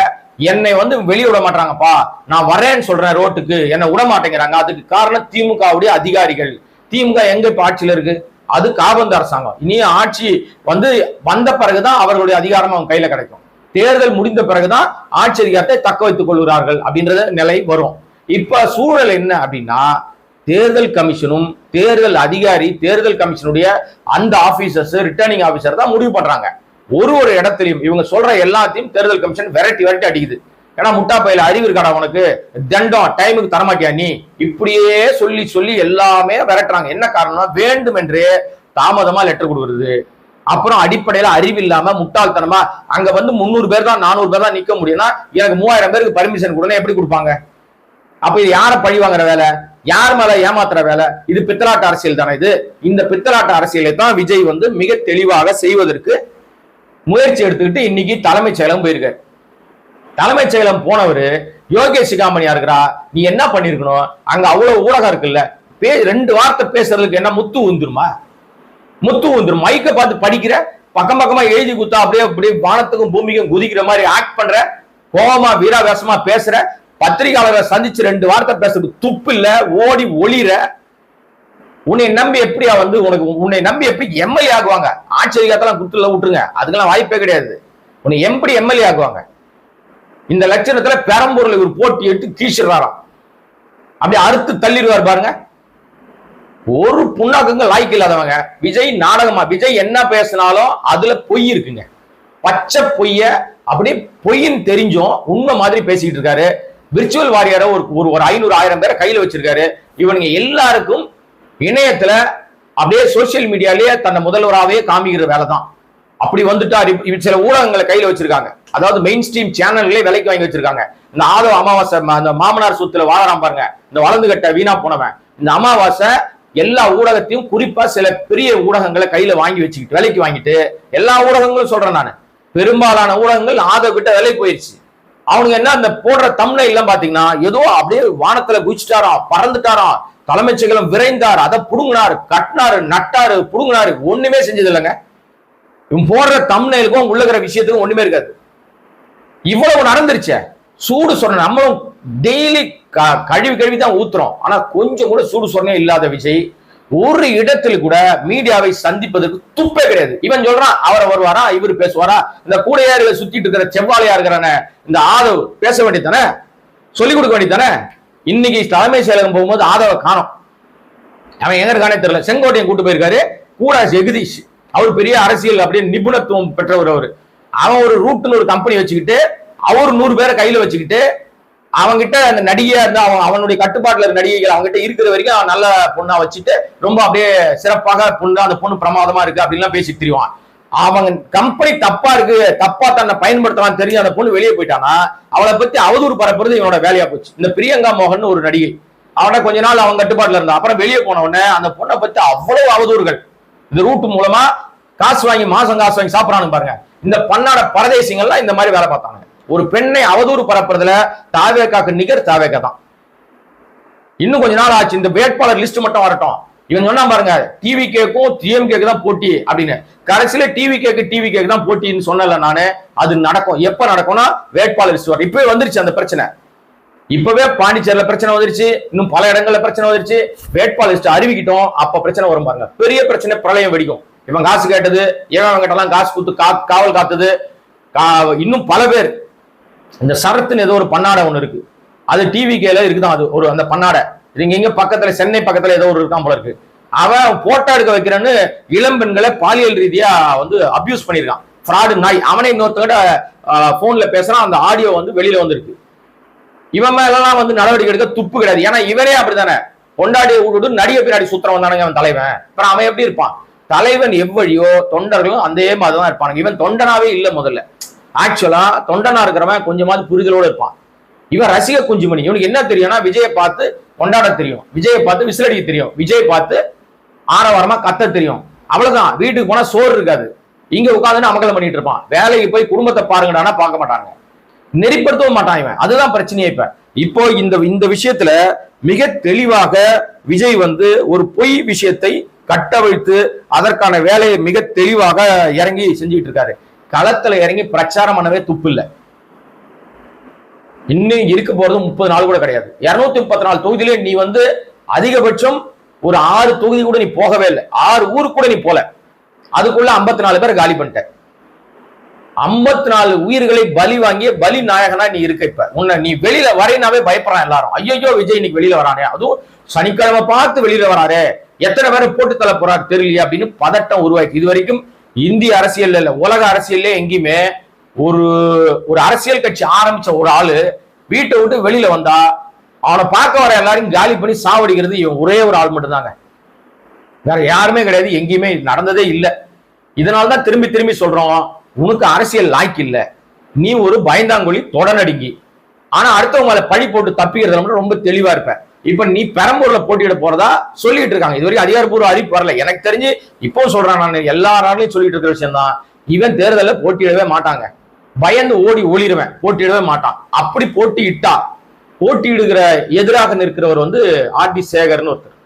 என்னை வந்து வெளியே விட மாட்டாங்கப்பா, நான் வரேன்னு சொல்றேன் ரோட்டுக்கு, என்னை விட மாட்டேங்கிறாங்க. அதுக்கு காரணம் திமுகவுடைய அதிகாரிகள். திமுக எங்க இப்ப ஆட்சியில இருக்கு? அது காபந்து அரசாங்கம். இனி ஆட்சி வந்து வந்த பிறகுதான் அவர்களுடைய அதிகாரம் அவங்க கையில கிடைக்கும். தேர்தல் முடிந்த பிறகுதான் ஆட்சி அதிகாரத்தை தக்க வைத்துக் கொள்கிறார்கள் அப்படின்றத நிலை வரும். இப்ப சூழல் என்ன அப்படின்னா, தேர்தல் கமிஷனும் தேர்தல் அதிகாரி, தேர்தல் கமிஷனுடைய அந்த ஆபீசர்ஸ், ரிட்டர்னிங் ஆபீசர் தான் முடிவு பண்றாங்க. ஒரு இடத்துலையும் இவங்க சொல்ற எல்லாத்தையும் தேர்தல் கமிஷன் விரட்டி அடிக்குது. ஏன்னா முட்டா பையில அறிவு இருக்காடா உனக்கு, தண்டம் டைமுக்கு தரமாட்டியா நீ, இப்படியே சொல்லி சொல்லி எல்லாமே விரட்டுறாங்க. என்ன காரணம்னா வேண்டுமென்றே தாமதமா லெட்டர் கொடுக்குறது. அப்புறம் அடிப்படையில அறிவு இல்லாம முட்டாள்தனமா அங்க வந்து 300 பேர் தான் 400 பேர் தான் நிக்க முடியும்னா எனக்கு 3000 பேருக்கு பர்மிஷன் கொடுனா எப்படி கொடுப்பாங்க? அப்ப இது யார பழி வாங்குற வேலை, யார் மேல ஏமாத்துற வேலை? இது பித்தலாட்ட அரசியல் தானே இது. இந்த பித்தலாட்ட அரசியலை தான் விஜய் வந்து மிக தெளிவாக செய்வதற்கு முயற்சி எடுத்துக்கிட்டு இன்னைக்கு தலைமைச் செயலம் போயிருக்காரு. தலைமைச் செயலம் போனவரு யோகேஷ் சிகாமணியா இருக்கிறா, நீ என்ன பண்ணிருக்கணும், அங்க அவ்வளவு ஊடகம் இருக்குல்ல, 2 வார்த்தை பேசுறதுக்கு என்ன முத்து வந்துருமா? முத்து வந்துரும். மைக்க பார்த்து படிக்கிற, பக்கம் பக்கமா எழுதி குத்தா அப்படியே அப்படியே வானத்துக்கும் பூமிக்கும் குதிக்கிற மாதிரி ஆக்ட் பண்ற, கோபமா வீராவேசமா பேசுற, பத்திரிகையாளரை சந்திச்சு 2 வார்த்தை பேசுறதுக்கு துப்பு இல்ல, ஓடி ஒளிர. உன்னை நம்பி எப்படியா வந்து உன்னை நம்பி எப்படி எம்எல்ஏ ஆகுவாங்க? ஆட்சி அதிகாரத்தெல்லாம் குத்துல விட்டுருங்க, அதுக்கெல்லாம் வாய்ப்பே கிடையாது. உன்னை எப்படி எம்எல்ஏ ஆகுவாங்க? இந்த லட்சணத்துல பெரம்பூர்ல ஒரு போட்டி எடுத்து கீழ்றாராம், அப்படி அறுத்து தள்ளிடுவார் பாருங்க. ஒரு புண்ணாக்குங்க லாய்க்கு இல்லாதவங்க. விஜய் நாடகமா, விஜய் என்ன பேசினாலும் அதுல பொய் இருக்குங்க, பச்சை பொய்ய அப்படியே பொய்ன்னு தெரிஞ்சும் உண்மை மாதிரி பேசிட்டு இருக்காரு. விர்ச்சுவல் வாரியரை ஒரு 500-1000 பேரை கையில வச்சிருக்காரு. இவனுங்க எல்லாருக்கும் இணையத்துல அப்படியே சோசியல் மீடியாலேயே தன்னை முதல்வராகவே காமிக்கிற வேலை தான். அப்படி வந்துட்டார். சில ஊடகங்களை கையில வச்சிருக்காங்க, அதாவது மெயின் ஸ்ட்ரீம் சேனல்களே விலைக்கு வாங்கி வச்சிருக்காங்க. இந்த ஆதவ அமாவாசை, அந்த மாமனார் சொத்துல வாழறான் பாருங்க, இந்த வளர்ந்து கட்ட வீணா போனவன், இந்த அமாவாசை எல்லா ஊடகத்தையும் குறிப்பா சில பெரிய ஊடகங்களை கையில வாங்கி வச்சுக்கிட்டு விலைக்கு வாங்கிட்டு, எல்லா ஊடகங்களும் சொல்றேன் நான், பெரும்பாலான ஊடகங்கள் ஆதவ கிட்ட விலைக்கு போயிடுச்சு. அவனுங்க என்ன அந்த போடுற தம்ப்நெயில் எல்லாம் பாத்தீங்கன்னா ஏதோ அப்படியே வானத்துல குதிச்சுட்டாராம், பறந்துட்டாராம், தலைமைச் செயலம் விரைந்தார், அதை புடுங்கினாரு, கட்டினாரு, நட்டாரு, புடுங்கினாரு, ஒண்ணுமே செஞ்சது இல்லைங்க. இவன் போடுற தம்ப்நெயிலுக்கும் உள்ளகிற விஷயத்துக்கும் ஒண்ணுமே இருக்காது. இவ்வளவு நடந்துருச்சே. சூடு சொன்ன நம்மளும் டெய்லி கழுவி தான் ஊத்துறோம், ஆனா கொஞ்சம் கூட சூடு சொன்னே இல்லாத விஜய் ஒரு இடத்துல கூட மீடியாவை சந்திப்பதற்கு துப்பே கிடையாது. இவன் சொல்றான் அவரை வருவாரா, இவரு பேசுவாரா, இந்த கூடையாறுல சுத்திட்டு இருக்கிற செவ்வாழையா இருக்கிறான இந்த ஆதவ் பேச வேண்டியதானே, சொல்லிக் கொடுக்க வேண்டியதானே. இன்னைக்கு தலைமை செயலகம் போகும்போது ஆதவ காணோம், அவன் எங்க இருக்கானே தெரியல. செங்கோட்டையன் கூட்டு போயிருக்காரு, கூட ஜெகதீஷ், அவர் பெரிய அரசியல் அப்படியே நிபுணத்துவம் பெற்றவர். அவன் ஒரு ரூட்னு ஒரு கம்பெனி வச்சுக்கிட்டு, அவர் 100 பேரை கையில வச்சுக்கிட்டு, அவங்கிட்ட அந்த நடிகையா இருந்தா அவனுடைய கட்டுப்பாட்டுல இருக்க நடிகைகள் அவங்ககிட்ட இருக்கிற வரைக்கும் அவன் நல்ல பொண்ணா வச்சுட்டு ரொம்ப அப்படியே சிறப்பாக பொண்ணு, அந்த பொண்ணு பிரமாதமா இருக்கு அப்படின்லாம் பேசிட்டு தெரியும். அவங்க கம்பெனி தப்பா இருக்கு, தப்பா தன்னை பயன்படுத்தலாம் தெரிஞ்சு அந்த பொண்ணு வெளியே போயிட்டானா அவளை பத்தி அவதூறு பரப்புறது இவனோட வேலையா போச்சு. இந்த பிரியங்கா மோகன் ஒரு நடிகை, அவனை கொஞ்ச நாள் அவங்க கட்டுப்பாட்டுல இருந்தா, அப்புறம் வெளியே போன உடனே அந்த பொண்ணை பத்தி அவ்வளவு அவதூறுகள் இந்த ரூட் மூலமா காசு வாங்கி மாசம் காசு வாங்கி சாப்பிடறானு பாருங்க. இந்த பன்னாட பரதேசிகள்லாம் இந்த மாதிரி வேலை பார்த்தாங்க. ஒரு பெண்ணை அவதூறு பரப்புறதுல தாவேகாக்கு நிகர் தாவேகா தான். இன்னும் கொஞ்ச நாள் ஆச்சு, இந்த வேட்பாளர் லிஸ்ட் மட்டும் வரட்டும். இவன் சொன்னா பாருங்க, டிவி கேக்கும் டிஎம்கேக்கு தான் போட்டி அப்படின்னு. கடைசியில டிவி கேக்கு தான் போட்டின்னு சொன்னல நானு. அது நடக்கும். எப்ப நடக்கும்னா வேட்பாளர் லிஸ்ட் வரும். இப்பவே வந்துருச்சு அந்த பிரச்சனை. இப்பவே பாண்டிச்சேரியில பிரச்சனை வந்துருச்சு, இன்னும் பல இடங்கள்ல பிரச்சனை வந்துருச்சு. வேட்பாளர் லிஸ்ட் அறிவிக்கிட்டோம், அப்ப பிரச்சனை வரும் பாருங்க. பெரிய பிரச்சனை, பிரளயம் வெடிக்கும். இவன் காசு கேட்டது, ஏன் கிட்டலாம் காசு கொடுத்து காவல் காத்தது, இன்னும் பல பேர். இந்த சரத்துன்னு ஏதோ ஒரு பன்னாடை ஒண்ணு இருக்கு, அது டிவிகேல இருக்குதான். அது ஒரு அந்த பன்னாடை இங்க பக்கத்துல, சென்னை பக்கத்துல ஏதோ ஒரு இருக்கான் போல இருக்கு. அவன் போட்டோ எடுக்க வைக்கிறேன்னு இளம்பெண்களை பாலியல் ரீதியா வந்து அபியூஸ் பண்ணிருக்கான். ஃப்ராடு நாய். அவனே இன்னொருத்தங்கிட்ட போன்ல பேசுறான், அந்த ஆடியோ வந்து வெளியில வந்திருக்கு. இவன் மேலாம் வந்து நடவடிக்கை எடுக்க துப்பு கிடையாது. ஏன்னா இவனே அப்படித்தானே, கொண்டாடிய விட்டுட்டு நடிகை பின்னாடி சுத்திரம் வந்தானுங்க அவன் தலைவன். அப்புறம் அவன் எப்படி இருப்பான்? தலைவன் எவ்வழியோ தொண்டர்களும் அதே மாதிரிதான் இருப்பானுங்க. இவன் தொண்டனாவே இல்லை முதல்ல. ஆக்சுவலா தொண்டனா இருக்கிறவன் கொஞ்சமாவது புரிதலோட இருப்பான். இவன் ரசிக குஞ்சுமணி. இவனுக்கு என்ன தெரியும்னா விஜயை பார்த்து கொண்டாட தெரியும், விஜயை பார்த்து விசிலடிக்க தெரியும், விஜய் பார்த்து ஆரவாரமா கத்த தெரியும். அவ்வளவுதான். வீட்டுக்கு போனா சோறு இருக்காது, இங்க உட்காந்துன்னு அமகலம் பண்ணிட்டு இருப்பான். வேலைக்கு போய் குடும்பத்தை பாருங்கடானா பார்க்க மாட்டாங்க, நெறிப்படுத்தவும் மாட்டான் இவன். அதுதான் பிரச்சனையே. இப்போ இந்த விஷயத்துல மிக தெளிவாக விஜய் வந்து ஒரு பொய் விஷயத்தை கட்டவிழ்த்து அதற்கான வேலையை மிக தெளிவாக இறங்கி செஞ்சுட்டு இருக்காரு. களத்துல இறங்கி பிரச்சாரம் பண்ணவே துப்பு இல்லை. இன்னும் இருக்க போறது 30 நாள் கூட கிடையாது. 234 தொகுதியிலே நீ வந்து அதிகபட்சம் ஒரு 6 தொகுதி கூட நீ போகவே இல்லை. 6 ஊருக்கு கூட நீ போல. அதுக்குள்ள 54 பேர் காலி பண்ணிட்ட. 54 உயிர்களை பலி வாங்கிய பலி நாயகனா நீ இருக்க. இப்ப உன்னை நீ வெளியில வரையினாவே பயப்படுறான் எல்லாரும். ஐயோ விஜய் இன்னைக்கு வெளியில வரானே, அதுவும் சனிக்கிழமை பார்த்து வெளியில வராரு, எத்தனை பேரை போட்டு தள்ள போறாரு தெரியலையே அப்படின்னு பதட்டம் உருவாக்கி. இது வரைக்கும் இந்திய அரசியல் இல்ல, உலக அரசியல்ல எங்கேயுமே ஒரு ஒரு அரசியல் கட்சி ஆரம்பிச்ச ஒரு ஆளு வீட்டை விட்டு வெளியில வந்தா அவனை பார்க்க வர எல்லாரையும் காலி பண்ணி சாவடிக்கிறது இவன் ஒரே ஒரு ஆள் மட்டும் தாங்க, வேற யாருமே கிடையாது, எங்கேயுமே நடந்ததே இல்லை. இதனால்தான் திரும்பி திரும்பி சொல்றோம், உனக்கு அரசியல் லாய்க்கு இல்ல, நீ ஒரு பயந்தாங்கொழி தொடநடுங்கி. ஆனா அடுத்தவங்க அதை பழி போட்டு தப்பிக்கிறதுல மட்டும் ரொம்ப தெளிவா இருப்ப. இப்ப நீ பெரம்பூர்ல போட்டியிட போறதா சொல்லிட்டு இருக்காங்க. இது வரைக்கும் அதிகாரப்பூர்வ அறிவிப்பு வரல. எனக்கு தெரிஞ்சு இப்போ சொல்றான், நான் எல்லா நாளையும் சொல்லிட்டு இருக்கிற விஷயம் தான், இவன் தேர்தலில் போட்டியிடவே மாட்டாங்க, பயந்து ஓடி ஒளிருவேன், போட்டியிடவே மாட்டான். அப்படி போட்டியிட்டா போட்டியிடுகிற எதிராக நிற்கிறவர் வந்து ஆர்டி சேகர்னு ஒருத்தர்.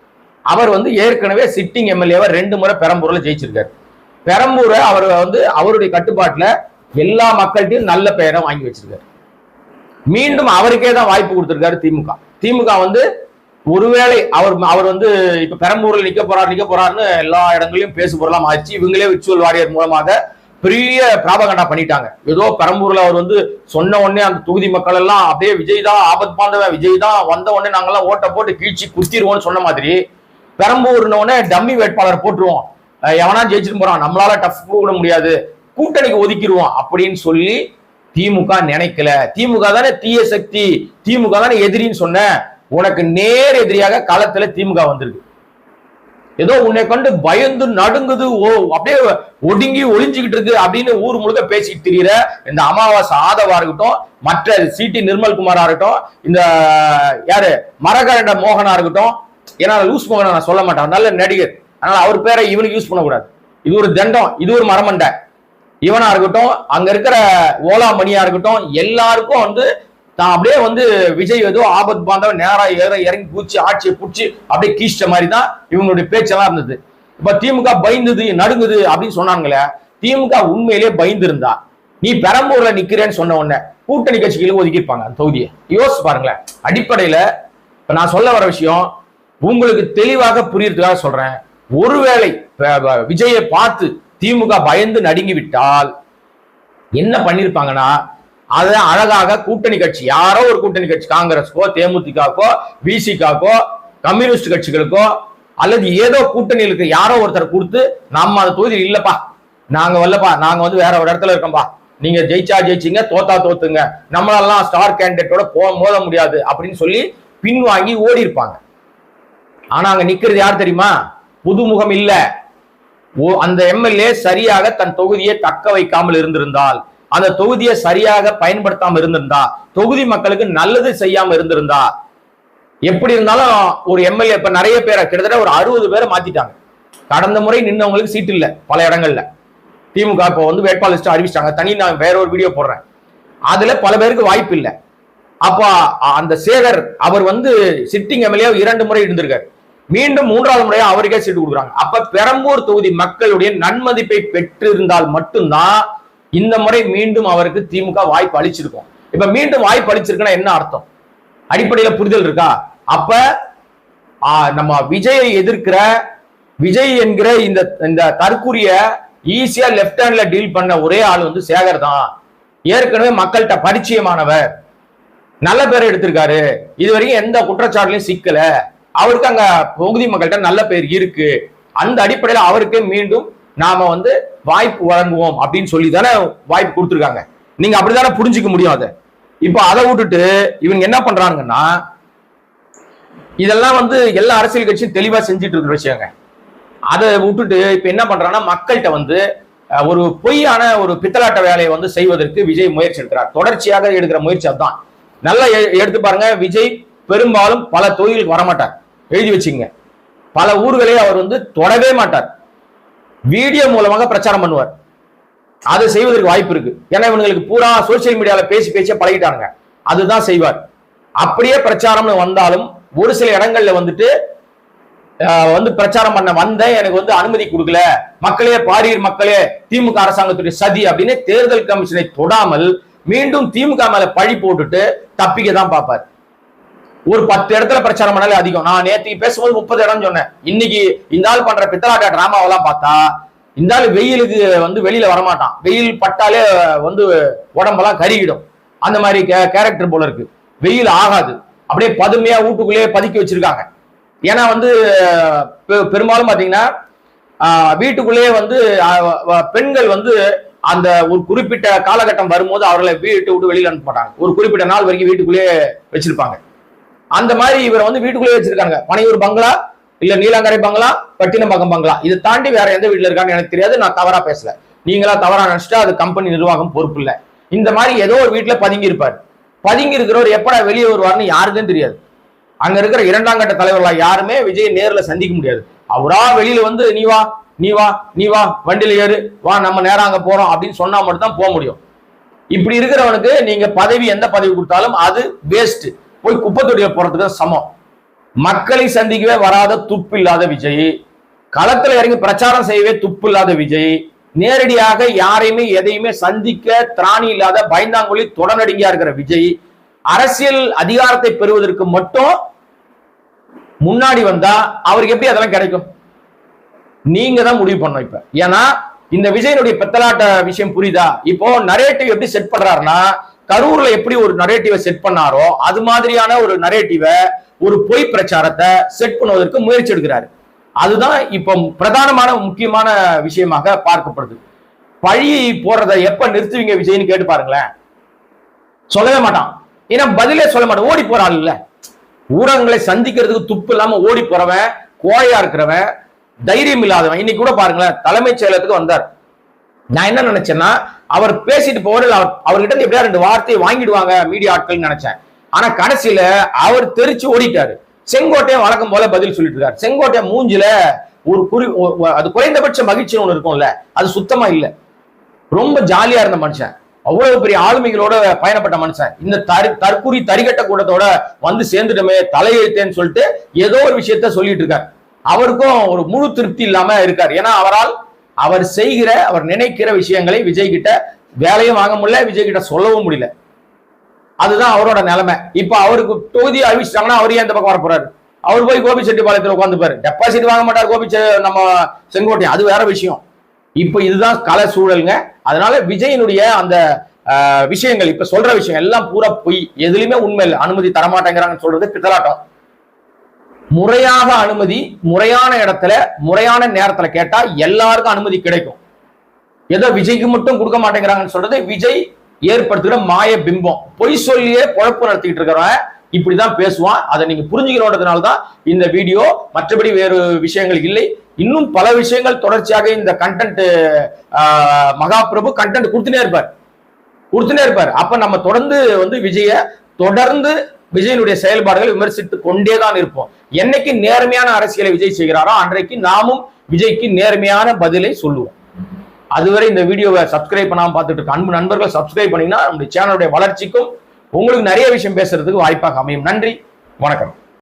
அவர் வந்து ஏற்கனவே சிட்டிங் எம்எல்ஏவை 2 முறை பெரம்பூர்ல ஜெயிச்சிருக்காரு. பெரம்பூரை அவர் வந்து அவருடைய கட்டுப்பாட்டுல எல்லா மக்கள்கிட்டையும் நல்ல பெயரை வாங்கி வச்சிருக்காரு. மீண்டும் அவருக்கே தான் வாய்ப்பு கொடுத்திருக்காரு திமுக. திமுக வந்து ஒருவேளை அவர் வந்து இப்ப பெரம்பூரில் நிக்க போறாருன்னு எல்லா இடங்களிலும் பேசு பொருளாம் ஆச்சு. இவங்களே விர்ச்சுவல் வாரியர் மூலமாக பெரிய பிராபகண்டா பண்ணிட்டாங்க. ஏதோ பெரம்பூர்ல அவர் வந்து சொன்ன உடனே அந்த தொகுதி மக்கள் எல்லாம் அப்படியே விஜய் தான் ஆபத் பாந்தவன், விஜய் தான் வந்த உடனே நாங்கெல்லாம் ஓட்ட போட்டு கீழ்ச்சி குத்திடுவோம்னு சொன்ன மாதிரி பெரம்பூர்ன உடனே டம்மி வேட்பாளர் போட்டுருவோம், எவனா ஜெயிச்சுட்டு போறான், நம்மளால டஃப் கூட முடியாது, கூட்டணிக்கு ஒதுக்கிடுவோம் அப்படின்னு சொல்லி திமுக நினைக்கல. திமுக தானே தீய சக்தி, திமுக தானே எதிரின்னு சொன்ன, உனக்கு நேர் எதிரியாக களத்துல திமுக வந்திருக்கு. ஏதோ உன்னை கண்டு பயந்து நடுங்குது, அப்படியே ஒடுங்கி ஒளிஞ்சுக்கிட்டு இருக்கு அப்படின்னு ஊர் முழுக்க பேசிட்டு திரியிற இந்த அமாவாசை ஆதவா இருக்கட்டும், மற்ற சிடி நிர்மல்குமாரா இருக்கட்டும், இந்த யாரு மரகரண்ட மோகனா இருக்கட்டும், ஏன்னா லூஸ் மோகனை நான் சொல்ல மாட்டேன், நல்ல நடிகர், அதனால அவர் பேரை இவனுக்கு யூஸ் பண்ணக்கூடாது, இது ஒரு தண்டம், இது ஒரு மரமண்டை, இவனா இருக்கட்டும், அங்க இருக்கிற ஓலா மணியா இருக்கட்டும், எல்லாருக்கும் வந்து தான் அப்படியே வந்து விஜய் ஏதோ ஆபத் பாந்தவன் நேரா இறங்கி பூச்சி ஆட்சியை பூச்சி அப்படியே கீஷ்ட மாதிரி தான் இவங்களுடைய பேச்செல்லாம் இருந்தது. இப்ப திமுக பயந்துது நடுங்குது அப்படின்னு சொன்னாங்களே, திமுக உண்மையிலேயே பயந்து இருந்தா நீ பெரம்பூர்ல நிக்கிறேன்னு சொன்ன உடனே கூட்டணி கட்சிகளுக்கு ஒதுக்கியிருப்பாங்க அந்த தொகுதியை. யோசிச்சு பாருங்களேன். அடிப்படையில இப்ப நான் சொல்ல வர விஷயம் உங்களுக்கு தெளிவாக புரியறதுக்காக சொல்றேன். ஒருவேளை விஜயை பார்த்து திமுக பயந்து நடுங்கி விட்டால் என்ன பண்ணிருப்பாங்கன்னா, அதை அழகாக கூட்டணி கட்சி, யாரோ ஒரு கூட்டணி கட்சி, காங்கிரஸ்க்கோ தேமுதிகக்கோ பிசிகாக்கோ கம்யூனிஸ்ட் கட்சிகளுக்கோ அல்லது ஏதோ கூட்டணியில் இருக்க யாரோ ஒருத்தர் கொடுத்து, நம்ம அந்த தொகுதி இல்லப்பா, நாங்க வரலப்பா, நாங்க வந்து வேற ஒரு இடத்துல இருக்கோம்பா, நீங்க ஜெயிச்சா ஜெயிச்சிங்க, தோத்தா தோத்துங்க, நம்மளெல்லாம் ஸ்டார் கேண்டிடேட்டோட மோத முடியாது அப்படின்னு சொல்லி பின்வாங்கி ஓடி இருப்பாங்க. ஆனா அங்க நிக்கிறது யார் தெரியுமா? புதுமுகம் இல்ல. அந்த எம்எல்ஏ சரியாக தன் தொகுதியை தக்க வைக்காமல் இருந்திருந்தால், அந்த தொகுதியை சரியாக பயன்படுத்தாம இருந்திருந்தா, தொகுதி மக்களுக்கு நல்லது செய்யாம இருந்திருந்தா, எப்படி இருந்தாலும் ஒரு எம்எல்ஏ இப்ப நிறைய பேரை கிட்டத்தட்ட ஒரு 60 பேரை மாத்திட்டாங்க. கடந்த முறை நின்னவங்களுக்கு சீட் இல்ல பல இடங்கள்ல. திமுக இப்போ வந்து வேட்பாளர் லிஸ்ட் அறிவிச்சிட்டாங்க, தனி நான் வேற ஒரு வீடியோ போடுறேன், அதுல பல பேருக்கு வாய்ப்பு இல்லை. அப்ப அந்த சேகர் அவர் வந்து சிட்டிங் எம்எல்ஏ 2 முறை இருந்திருக்காரு, மீண்டும் 3வது முறையா அவருக்கே சீட்டு கொடுக்குறாங்க. அப்ப பெரம்பூர் தொகுதி மக்களுடைய நன்மதிப்பை பெற்று இருந்தால் மட்டும்தான் இந்த முறை மீண்டும் அவருக்கு திமுக வாய்ப்பு அளிச்சிருக்கும். இப்ப மீண்டும் வாய்ப்பு அளிச்சிருக்குன்னா என்ன அர்த்தம்? அடிப்படையில புரிதல் இருக்கா? அப்ப நம்ம விஜயை எதிர்க்கிற விஜய் என்கிற இந்த தற்குறிய ஈஸியா லெப்ட் ஹேண்ட்ல டீல் பண்ண ஒரே ஆள் வந்து சேகர் தான். ஏற்கனவே மக்கள்கிட்ட பரிச்சயமானவர், நல்ல பேரை எடுத்திருக்காரு, இதுவரைக்கும் எந்த குற்றச்சாட்டுலையும் சிக்கல, அவருக்கு அங்க தொகுதி மக்கள்கிட்ட நல்ல பேர் இருக்கு. அந்த அடிப்படையில் அவருக்கு மீண்டும் நாம வந்து வாய்ப்பு வழங்குவோம் அப்படின்னு சொல்லி தானே வாய்ப்பு கொடுத்துருக்காங்க. நீங்க அப்படித்தானே புரிஞ்சுக்க முடியும் அதை. இப்ப அதை விட்டுட்டு இவங்க என்ன பண்றாங்கன்னா, இதெல்லாம் வந்து எல்லா அரசியல் கட்சியும் தெளிவா செஞ்சுட்டு இருக்கிற விஷயங்க. அதை விட்டுட்டு இப்ப என்ன பண்றாங்கன்னா, மக்கள்கிட்ட வந்து ஒரு பொய்யான ஒரு பித்தலாட்ட வேலையை வந்து செய்வதற்கு விஜய் முயற்சி எடுக்கிறார். தொடர்ச்சியாக எடுக்கிற முயற்சி அதுதான். நல்லா எடுத்து பாருங்க, விஜய் பெரும்பாலும் பல தொகுதிகளுக்கு வரமாட்டார், எழுதி வச்சுங்க. பல ஊர்களை அவர் வந்து தொடவே மாட்டார், வீடியோ மூலமாக பிரச்சாரம் பண்ணுவார். அதை செய்வதற்கு வாய்ப்பு இருக்கு. ஏன்னா இவங்களுக்கு பூரா சோசியல் மீடியால பேசியே பழகிட்டாங்க, அதுதான் செய்வார். அப்படியே பிரச்சாரம்னு வந்தாலும் ஒரு சில இடங்கள்ல வந்துட்டு வந்து பிரச்சாரம் பண்ண வந்தேன், எனக்கு வந்து அனுமதி கொடுக்கல, மக்களே பாரீர் மக்களே திமுக அரசாங்கத்துடைய சதி அப்படின்னு தேர்தல் கமிஷனை தொடாமல் மீண்டும் திமுக மேல பழி போட்டுட்டு தப்பிக்க தான் பார்ப்பார். ஒரு 10 இடத்துல பிரச்சாரம் பண்ணாலே அதிகம். நான் நேற்று பேசும்போது 30 இடம் சொன்னேன். இன்னைக்கு இந்த ஆள் பண்ற பித்தலாட்ட டிராமாவெல்லாம் பார்த்தா இந்த ஆள் வெயிலுக்கு வந்து வெளியில வரமாட்டான், வெயில் பட்டாலே வந்து உடம்பெல்லாம் கருகிடும், அந்த மாதிரி கேரக்டர் போல இருக்கு. வெயில் ஆகாது, அப்படியே பதுமையா வீட்டுக்குள்ளேயே பதுக்கி வச்சிருக்காங்க. ஏன்னா வந்து பெரும்பாலும் பாத்தீங்கன்னா வீட்டுக்குள்ளேயே வந்து பெண்கள் வந்து அந்த ஒரு குறிப்பிட்ட காலகட்டம் வரும்போது அவர்களை வீட்டை விட்டு வெளியில அனுப்ப மாட்டாங்க. ஒரு குறிப்பிட்ட நாள் வரைக்கும் வீட்டுக்குள்ளேயே வச்சிருப்பாங்க. அந்த மாதிரி இவரை வந்து வீட்டுக்குள்ளேயே வச்சிருக்காங்க. பனையூர் பங்களா, இல்ல நீலாங்கரை பங்களா, பட்டினப்பாக்கம் பங்களா, இதை தாண்டி வேற எந்த வீட்டுல இருக்கான்னு எனக்கு தெரியாது. நான் தவறா பேசல, நீங்களா தவறா நினைச்சிட்டா அது கம்பெனி நிர்வாகம் பொறுப்பு இல்லை. இந்த மாதிரி ஏதோ ஒரு வீட்டுல பதுங்கி இருப்பார். பதுங்கி இருக்கிறவர் எப்படா வெளியே வருவார்னு யாருக்கும் தெரியாது. அங்க இருக்கிற இரண்டாம் கட்ட தலைவர்களா யாருமே விஜய் நேர்ல சந்திக்க முடியாது. அவரா வெளியில வந்து நீ வா நீ வா நீ வா வண்டியில ஏறு வா நம்ம நேரம் அங்க போறோம் அப்படின்னு சொன்னா மட்டும் தான் போக முடியும். இப்படி இருக்கிறவனுக்கு நீங்க பதவி எந்த பதவி கொடுத்தாலும் அது வேஸ்ட், போய் குப்பை தொட்டியில போறதுக்கு சமம். மக்களை சந்திக்கவே வராத துப்பு இல்லாத விஜய், களத்துல இறங்கி பிரச்சாரம் செய்யவே துப்பு இல்லாத விஜய், நேரடியாக யாரையுமே எதையுமே சந்திக்க திராணி இல்லாத பயந்தாங்கொழி தொடநடுங்கியா இருக்கிற விஜய், அரசியல் அதிகாரத்தை பெறுவதற்கு மட்டும் முன்னாடி வந்தா அவருக்கு எப்படி அதெல்லாம் கிடைக்கும்? நீங்க தான் முடிவு பண்ணணும் இப்ப. ஏன்னா இந்த விஜயனுடைய பெத்தலாட்ட விஷயம் புரியுதா? இப்போ நரேட்டிவ் எப்படி செட் பண்றாருன்னா, கரூர்ல எப்படி ஒரு நரேட்டிவை செட் பண்ணாரோ அது மாதிரியான ஒரு நரேட்டிவை, ஒரு பொய் பிரச்சாரத்தை செட் பண்ணுவதற்கு முயற்சி எடுக்கிறாரு. அதுதான் இப்போ பிரதானமான முக்கியமான விஷயமாக பார்க்கப்படுது. பழி போறதை எப்ப நிறுத்துவீங்க விஜய்னு கேட்டு பாருங்களேன், சொல்லவே மாட்டான். ஏன்னா பதிலே சொல்ல மாட்டான். ஓடி போறாள் இல்ல, ஊடகங்களை சந்திக்கிறதுக்கு துப்பு இல்லாம ஓடி போறவன், கோழையா இருக்கிறவன், தைரியம் இல்லாதவன். இன்னைக்கு கூட பாருங்களேன், தலைமைச் செயலகத்துக்கு வந்தார். நான் என்ன நினைச்சேன்னா, அவர் பேசிட்டு போற அவர்கிட்ட எப்படியா 2 வார்த்தையை வாங்கிடுவாங்க மீடியா ஆட்கள் நினைச்சேன். ஆனா கடைசியில அவர் தெரிச்சு ஓடிட்டாரு. செங்கோட்டையன் வழக்கம் போல பதில் சொல்லிட்டு இருக்காரு. செங்கோட்டையன் மூஞ்சில ஒரு அது குறைந்தபட்ச மகிழ்ச்சி ஒண்ணு இருக்கும்ல, அது சுத்தமா இல்ல. ரொம்ப ஜாலியா இருந்த மனுஷன், அவ்வளவு பெரிய ஆளுமைகளோட பயணப்பட்ட மனுஷன். இந்த தற்குறி தரிகட்ட கூட்டத்தோட வந்து சேர்ந்துட்டமே தலையெழுத்தேன்னு சொல்லிட்டு ஏதோ ஒரு விஷயத்த சொல்லிட்டு இருக்காரு. அவருக்கும் ஒரு முழு திருப்தி இல்லாம இருக்காரு. ஏன்னா அவர் செய்கிற, அவர் நினைக்கிற விஷயங்களை விஜய் கிட்ட வேலையும் வாங்க முடியல, விஜய் கிட்ட சொல்லவும் முடியல. அதுதான் அவரோட நிலைமை. இப்ப அவருக்கு தொகுதி அறிவிச்சிட்டாங்கன்னா அவர் ஏன் இந்த பக்கம் வர போறாரு? அவர் போய் கோபிச்செட்டிப்பாளையத்தில் உட்காந்துப்பாரு. டெபாசிட் வாங்க மாட்டார் நம்ம செங்கோட்டையன், அது வேற விஷயம். இப்ப இதுதான் கள சூழலுங்க. அதனால விஜயனுடைய அந்த விஷயங்கள், இப்ப சொல்ற விஷயம் எல்லாம் பூரா பொய், எதுலையுமே உண்மை இல்லை. அனுமதி தரமாட்டேங்கிறாங்கன்னு சொல்றது பித்தலாட்டம். முறையாக அனுமதி முறையான இடத்துல முறையான நேரத்துல கேட்டா எல்லாருக்கும் அனுமதி கிடைக்கும். ஏதோ விஜய்க்கு மட்டும் கொடுக்க மாட்டேங்கிறாங்கன்னு சொல்றது விஜய் ஏற்படுத்துகிற மாய பிம்பம். பொய் சொல்லியே பொழப்பு நடத்திக்கிட்டு இருக்கிறவன் இப்படிதான் பேசுவான். அதை நீங்க புரிஞ்சுக்கிறதுனாலதான் இந்த வீடியோ, மற்றபடி வேறு விஷயங்கள் இல்லை. இன்னும் பல விஷயங்கள் தொடர்ச்சியாக இந்த கண்டென்ட் மகாபிரபு கண்டென்ட் கொடுத்துனே இருப்பார். அப்ப நம்ம தொடர்ந்து வந்து தொடர்ந்து விஜயனுடைய செயல்பாடுகளை விமர்சித்து கொண்டேதான் இருப்போம். என்னைக்கு நேர்மையான அரசியலை விஜய் செய்கிறாரோ அன்றைக்கு நாமும் விஜய்க்கு நேர்மையான பதிலை சொல்லுவோம். அதுவரை இந்த வீடியோவை சப்ஸ்கிரைப் பண்ணாம பார்த்துட்டு இருக்க அன்பு நண்பர்கள் சப்ஸ்கிரைப் பண்ணீங்கன்னா நம்முடைய சேனலுடைய வளர்ச்சிக்கும் உங்களுக்கு நிறைய விஷயம் பேசுறதுக்கு வாய்ப்பாக அமையும். நன்றி, வணக்கம்.